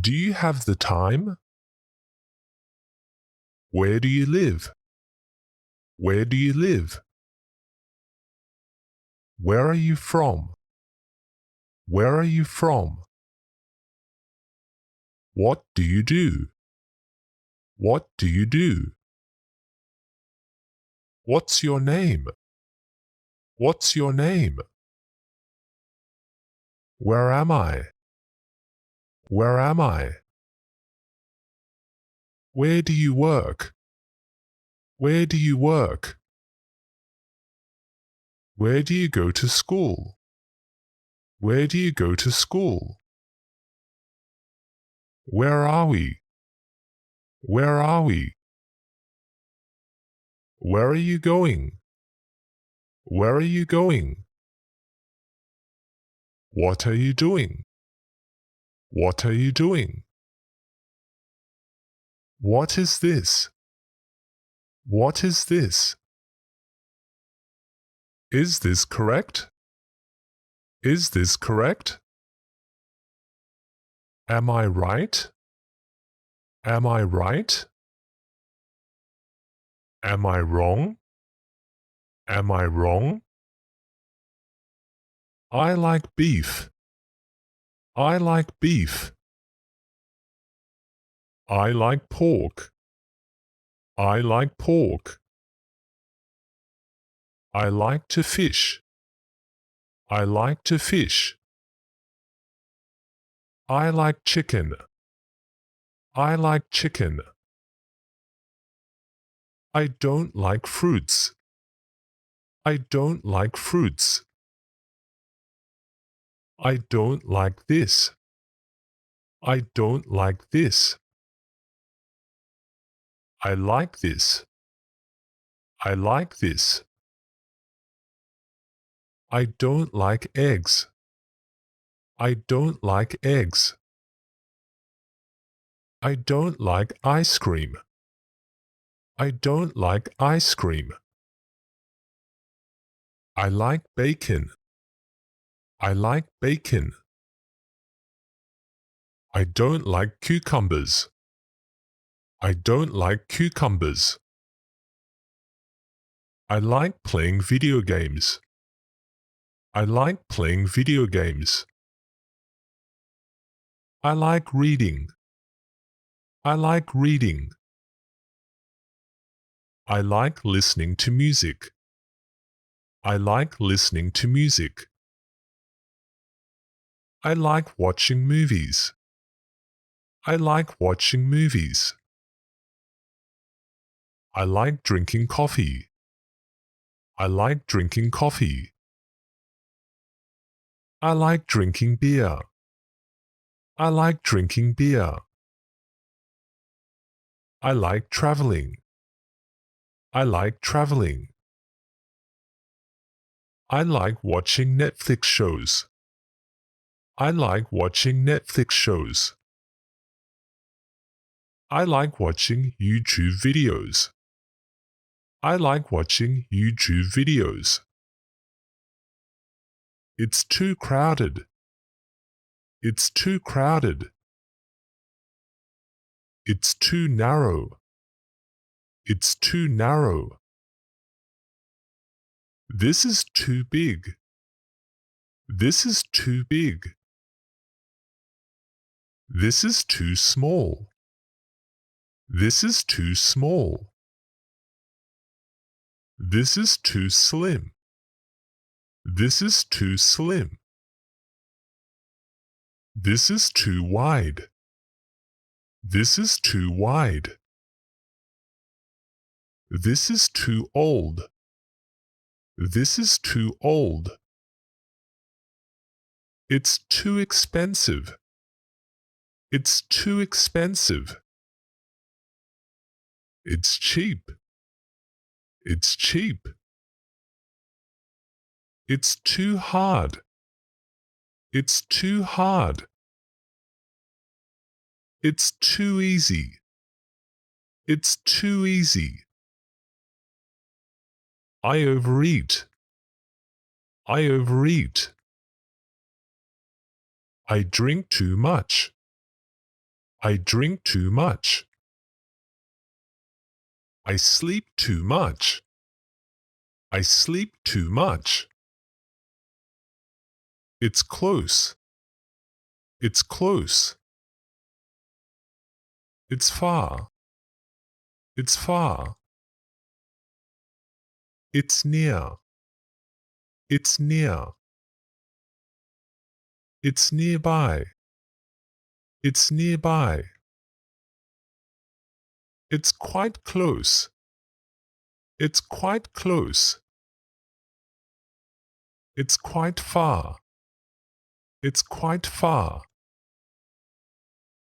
Do you have the time? Where do you live? Where do you live? Where are you from? Where are you from? What do you do? What do you do? What's your name? What's your name? Where am I? Where am I? Where do you work? Where do you work? Where do you go to school? Where do you go to school? Where are we? Where are we? Where are you going? Where are you going? What are you doing? What are you doing? What is this? What is this? Is this correct? Is this correct? Am I right? Am I right? Am I wrong? Am I wrong? I like beef. I like beef. I like pork. I like pork. I like to fish. I like to fish. I like chicken. I like chicken. I don't like fruits. I don't like fruits. I don't like this. I don't like this. I like this. I like this. I don't like eggs. I don't like eggs. I don't like ice cream. I don't like ice cream. I like bacon. I like bacon. I don't like cucumbers. I don't like cucumbers. I like playing video games. I like playing video games. I like reading. I like reading. I like listening to music. I like listening to music. I like watching movies. I like watching movies. I like drinking coffee. I like drinking coffee. I like drinking beer. I like drinking beer. I like traveling. I like traveling. I like watching Netflix shows. I like watching Netflix shows. I like watching YouTube videos. I like watching YouTube videos. It's too crowded. It's too crowded. It's too narrow. It's too narrow. This is too big. This is too big. This is too small. This is too small. This is too slim. This is too slim. This is too wide. This is too wide. This is too old. This is too old. It's too expensive. It's too expensive. It's cheap. It's cheap. It's too hard. It's too hard. It's too easy. It's too easy. I overeat. I overeat. I drink too much. I drink too much. I sleep too much. I sleep too much. It's close. It's close. It's far. It's far. It's near. It's near. It's nearby. It's nearby. It's quite close. It's quite close. It's quite far. It's quite far.